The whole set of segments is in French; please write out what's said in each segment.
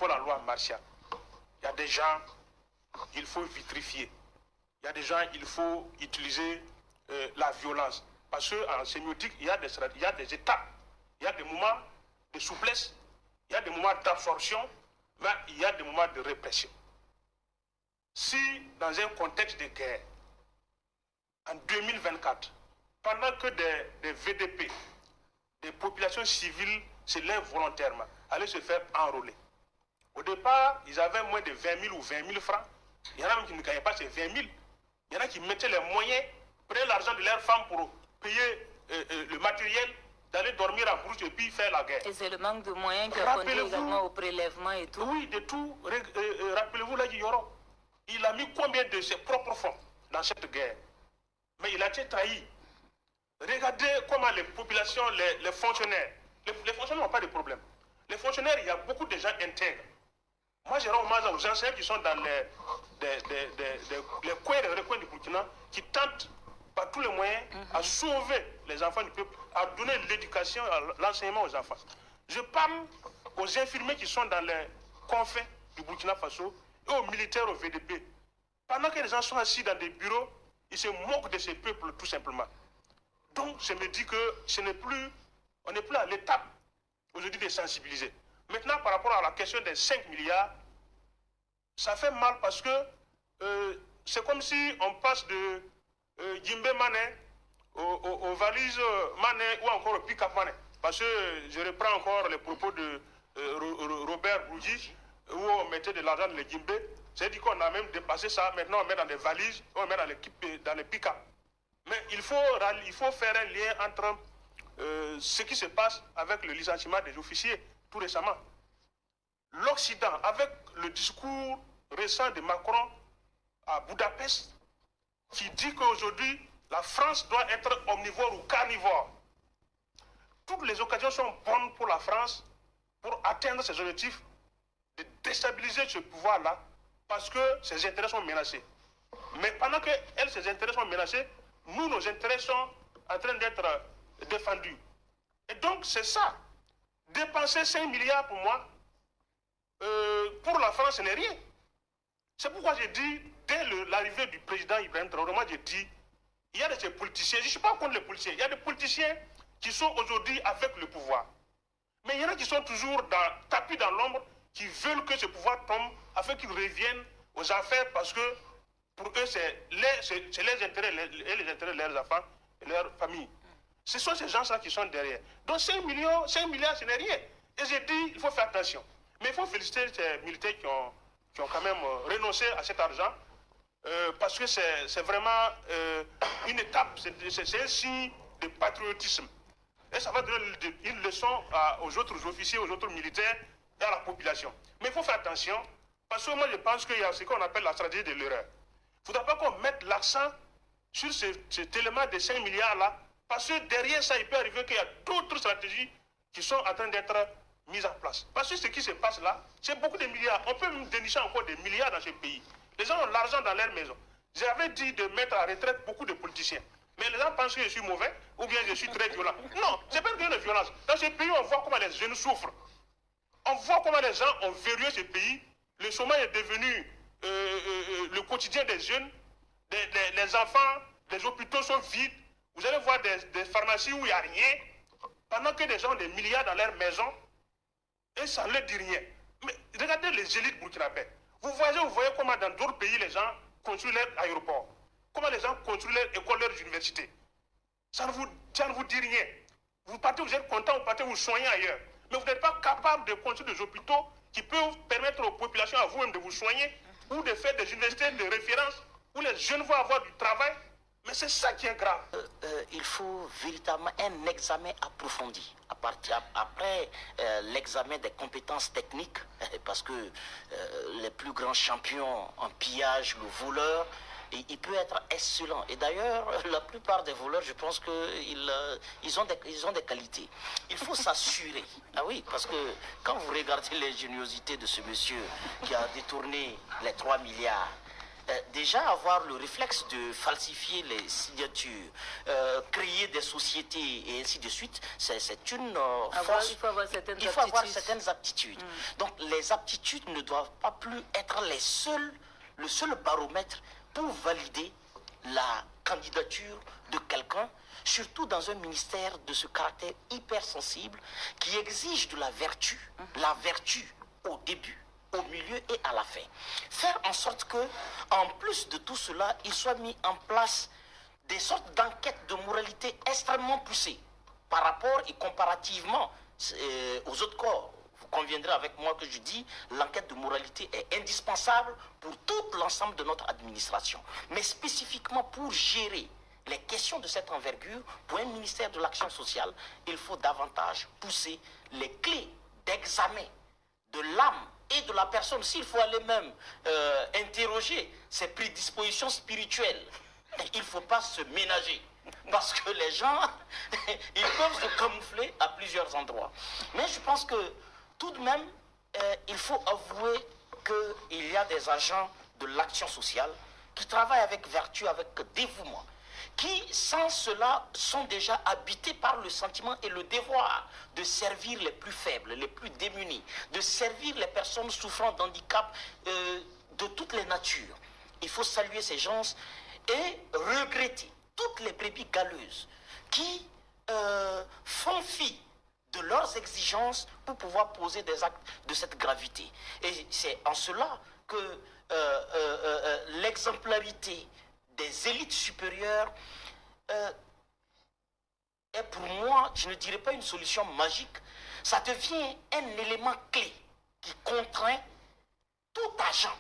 faut la loi martiale. Il y a des gens, il faut vitrifier. Il y a des gens, il faut utiliser la violence. Parce qu'en sémiotique, il y a des étapes. Il y a des moments de souplesse, il y a des moments d'absorption, mais il y a des moments de répression. Si, dans un contexte de guerre, en 2024, pendant que des VDP, des populations civiles se lèvent volontairement, allaient se faire enrôler. Au départ, ils avaient moins de 20 000 ou 20 000 francs. Il y en a même qui ne gagnaient pas ces 20 000. Il y en a qui mettaient les moyens, prenaient l'argent de leurs femmes pour payer le matériel, d'aller dormir à Brousse et puis faire la guerre. Et c'est le manque de moyens qui a conduit également au prélèvement et tout. Oui, de tout. Rappelez-vous, là, Yoro, il a mis combien de ses propres fonds dans cette guerre? Mais il a été trahi. Regardez comment les populations, les fonctionnaires, les fonctionnaires n'ont pas de problème. Les fonctionnaires, il y a beaucoup de gens intègres. Moi, je rends hommage aux enseignants qui sont dans les coins et les recoins du Burkina, qui tentent par tous les moyens à sauver les enfants du peuple, à donner l'éducation, l'enseignement aux enfants. Je parle aux infirmiers qui sont dans les confins du Burkina Faso et aux militaires au VDP. Pendant que les gens sont assis dans des bureaux, ils se moquent de ces peuples tout simplement. Donc, je me dis que on n'est plus à l'étape aujourd'hui de sensibiliser. Maintenant, par rapport à la question des 5 milliards, ça fait mal parce que c'est comme si on passe de Jimbe Mané aux valises Mané ou encore au pick-up Mané. Parce que je reprends encore les propos de Robert Boudji, où on mettait de l'argent dans les Jimbe. C'est-à-dire qu'on a même dépassé ça. Maintenant, on met dans des valises, on met dans les pick-up. Mais il faut faire un lien entre ce qui se passe avec le licenciement des officiers tout récemment. L'Occident, avec le discours récent de Macron à Budapest, qui dit qu'aujourd'hui, la France doit être omnivore ou carnivore. Toutes les occasions sont bonnes pour la France pour atteindre ses objectifs de déstabiliser ce pouvoir-là parce que ses intérêts sont menacés. Mais pendant que ses intérêts sont menacés, nous, nos intérêts sont en train d'être défendus. Et donc, c'est ça. Dépenser 5 milliards pour moi, pour la France, ce n'est rien. C'est pourquoi j'ai dit, dès l'arrivée du président Ibrahim Traoré, moi j'ai dit, il y a de ces politiciens, je ne suis pas contre les politiciens, il y a des politiciens qui sont aujourd'hui avec le pouvoir. Mais il y en a qui sont toujours tapis dans l'ombre, qui veulent que ce pouvoir tombe afin qu'ils reviennent aux affaires parce que pour eux, c'est les intérêts et les intérêts de leurs enfants et leurs familles. Ce sont ces gens-là qui sont derrière. Donc 5 milliards, ce n'est rien. Et j'ai dit, il faut faire attention. Mais il faut féliciter ces militaires qui ont quand même renoncé à cet argent parce que c'est vraiment une étape, c'est un signe de patriotisme. Et ça va donner une leçon aux autres officiers, aux autres militaires et à la population. Mais il faut faire attention parce que moi je pense qu'il y a ce qu'on appelle la stratégie de l'erreur. Il ne faudra pas qu'on mette l'accent sur cet élément de 5 milliards-là parce que derrière ça, il peut arriver qu'il y a d'autres stratégies qui sont en train d'être mises en place. Parce que ce qui se passe là, c'est beaucoup de milliards. On peut même dénicher encore des milliards dans ce pays. Les gens ont l'argent dans leur maison. J'avais dit de mettre à la retraite beaucoup de politiciens. Mais les gens pensent que je suis mauvais ou bien je suis très violent. Non, c'est pas une question de violence. Dans ce pays, on voit comment les jeunes souffrent. On voit comment les gens ont verrouillé ce pays. Le chômage est devenu le quotidien des jeunes. Les enfants, les hôpitaux sont vides. Vous allez voir des pharmacies où il n'y a rien. Pendant que des gens ont des milliards dans leur maison, et ça ne leur dit rien. Mais regardez les élites burkinabés. Vous voyez comment dans d'autres pays, les gens construisent leur aéroport. Comment les gens construisent leurs écoles, leurs universités. Ça ne vous dit rien. Vous partez, vous êtes content, vous partez vous soigner ailleurs. Mais vous n'êtes pas capable de construire des hôpitaux qui peuvent permettre aux populations à vous-même de vous soigner ou de faire des universités de référence où les jeunes vont avoir du travail. Mais c'est ça qui est grave. Il faut véritablement un examen approfondi. Après l'examen des compétences techniques, parce que les plus grands champions en pillage, le voleur, il peut être excellent. Et d'ailleurs, la plupart des voleurs, je pense qu'ils ont des qualités. Il faut s'assurer. Ah oui, parce que quand vous regardez l'ingéniosité de ce monsieur qui a détourné les 3 milliards, déjà avoir le réflexe de falsifier les signatures, créer des sociétés et ainsi de suite, c'est une force. Il faut avoir certaines Il faut avoir certaines aptitudes. Donc les aptitudes ne doivent pas plus être le seul baromètre pour valider la candidature de quelqu'un, surtout dans un ministère de ce caractère hypersensible qui exige de la vertu au début, au milieu et à la fin. Faire en sorte que, en plus de tout cela, il soit mis en place des sortes d'enquêtes de moralité extrêmement poussées par rapport et comparativement aux autres corps. Vous conviendrez avec moi que je dis l'enquête de moralité est indispensable pour tout l'ensemble de notre administration. Mais spécifiquement pour gérer les questions de cette envergure, pour un ministère de l'Action sociale, il faut davantage pousser les clés d'examen de l'âme et de la personne. S'il faut aller même interroger ses prédispositions spirituelles, il ne faut pas se ménager. Parce que les gens, ils peuvent se camoufler à plusieurs endroits. Mais je pense que tout de même, il faut avouer qu'il y a des agents de l'action sociale qui travaillent avec vertu, avec dévouement, qui, sans cela, sont déjà habités par le sentiment et le devoir de servir les plus faibles, les plus démunis, de servir les personnes souffrant d'handicap de toutes les natures. Il faut saluer ces gens et regretter toutes les brebis galeuses qui font fi de leurs exigences pour pouvoir poser des actes de cette gravité. Et c'est en cela que l'exemplarité des élites supérieures est pour moi, je ne dirais pas une solution magique, ça devient un élément clé qui contraint tout agent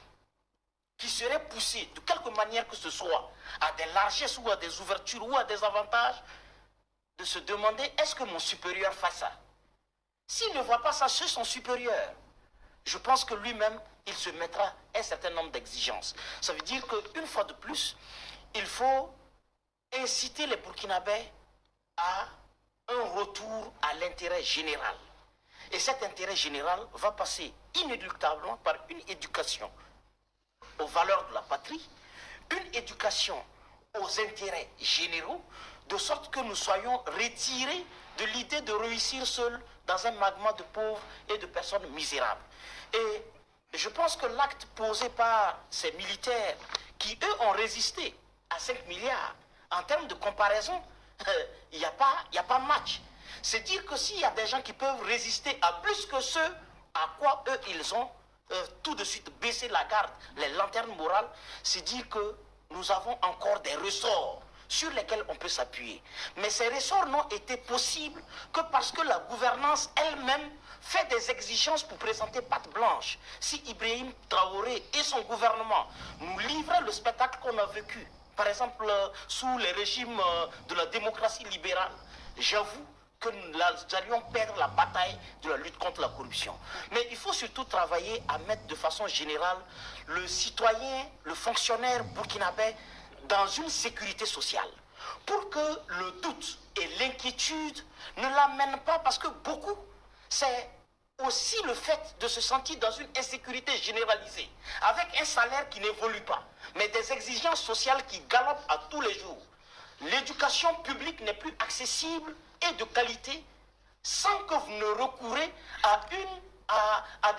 qui serait poussé de quelque manière que ce soit à des largesses ou à des ouvertures ou à des avantages, de se demander est-ce que mon supérieur fait ça? S'il ne voit pas ça chez son supérieur, je pense que lui-même, il se mettra un certain nombre d'exigences. Ça veut dire qu'une fois de plus, il faut inciter les Burkinabés à un retour à l'intérêt général. Et cet intérêt général va passer inéluctablement par une éducation aux valeurs de la patrie, une éducation aux intérêts généraux, de sorte que nous soyons retirés de l'idée de réussir seul dans un magma de pauvres et de personnes misérables. Et je pense que l'acte posé par ces militaires qui, eux, ont résisté à 5 milliards, en termes de comparaison, il n'y a pas match. C'est dire que s'il y a des gens qui peuvent résister à plus que ceux à quoi eux, ils ont tout de suite baissé la garde, les lanternes morales, c'est dire que nous avons encore des ressorts sur lesquels on peut s'appuyer. Mais ces ressorts n'ont été possibles que parce que la gouvernance elle-même fait des exigences pour présenter patte blanche. Si Ibrahim Traoré et son gouvernement nous livraient le spectacle qu'on a vécu, par exemple sous les régimes de la démocratie libérale, j'avoue que nous allions perdre la bataille de la lutte contre la corruption. Mais il faut surtout travailler à mettre de façon générale le citoyen, le fonctionnaire burkinabé dans une sécurité sociale, pour que le doute et l'inquiétude ne l'amènent pas, parce que beaucoup, c'est aussi le fait de se sentir dans une insécurité généralisée, avec un salaire qui n'évolue pas, mais des exigences sociales qui galopent à tous les jours. L'éducation publique n'est plus accessible et de qualité sans que vous ne recourez à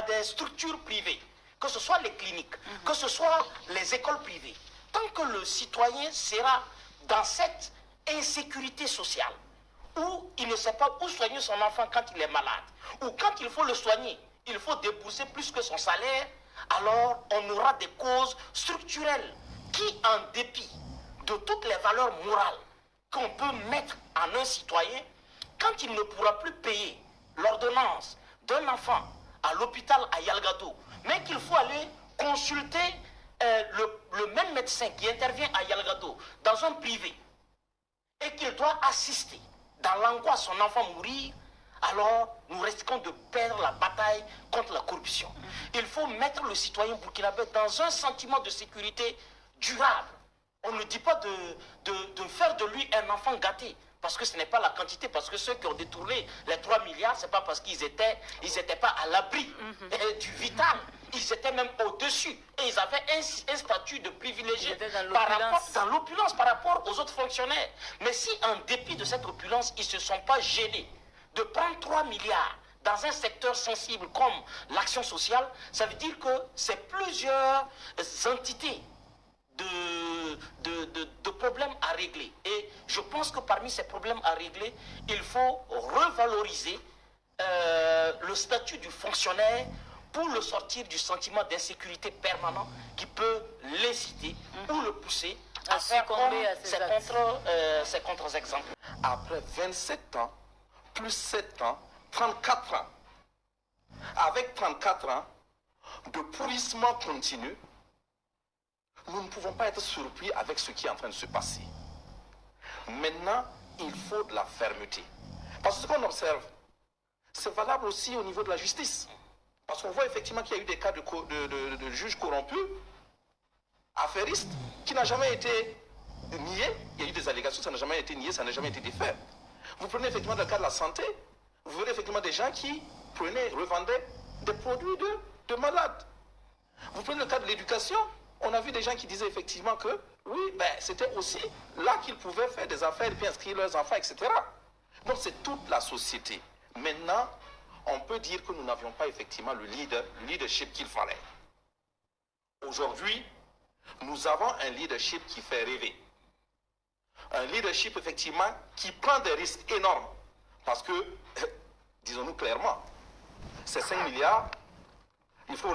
des structures privées, que ce soit les cliniques, que ce soit les écoles privées. Tant que le citoyen sera dans cette insécurité sociale, où il ne sait pas où soigner son enfant quand il est malade, ou quand il faut le soigner, il faut débourser plus que son salaire, alors on aura des causes structurelles qui, en dépit de toutes les valeurs morales qu'on peut mettre en un citoyen, quand il ne pourra plus payer l'ordonnance d'un enfant à l'hôpital à Yalgado, mais qu'il faut aller consulter le même médecin qui intervient à Yalgado dans un privé, et qu'il doit assister dans l'angoisse son enfant mourir, alors nous risquons de perdre la bataille contre la corruption. Il faut mettre le citoyen burkinabé dans un sentiment de sécurité durable. On ne dit pas de faire de lui un enfant gâté, parce que ce n'est pas la quantité, parce que ceux qui ont détourné les 3 milliards, ce n'est pas parce qu'ils étaient pas à l'abri du vital. ils étaient même au-dessus. Et ils avaient un statut de privilégié dans l'opulence par rapport aux autres fonctionnaires. Mais si, en dépit de cette opulence, ils ne se sont pas gênés de prendre 3 milliards dans un secteur sensible comme l'action sociale, ça veut dire que c'est plusieurs entités de problèmes à régler. Et je pense que parmi ces problèmes à régler, il faut revaloriser le statut du fonctionnaire pour le sortir du sentiment d'insécurité permanent qui peut l'inciter ou le pousser à faire comme ces contre-exemples. Après 27 ans, plus 7 ans, 34 ans. Avec 34 ans de pourrissement continu, nous ne pouvons pas être surpris avec ce qui est en train de se passer. Maintenant, il faut de la fermeté. Parce que ce qu'on observe, c'est valable aussi au niveau de la justice. Parce qu'on voit effectivement qu'il y a eu des cas de juges corrompus, affairistes, qui n'ont jamais été niés. Il y a eu des allégations, ça n'a jamais été nié, ça n'a jamais été défait. Vous prenez effectivement le cas de la santé, vous verrez effectivement des gens qui revendaient des produits de malades. Vous prenez le cas de l'éducation, on a vu des gens qui disaient effectivement que, oui, c'était aussi là qu'ils pouvaient faire des affaires et puis inscrire leurs enfants, etc. Donc c'est toute la société. Maintenant, on peut dire que nous n'avions pas effectivement le leadership qu'il fallait. Aujourd'hui, nous avons un leadership qui fait rêver. Un leadership effectivement qui prend des risques énormes. Parce que, disons-nous clairement, ces 5 milliards, il faut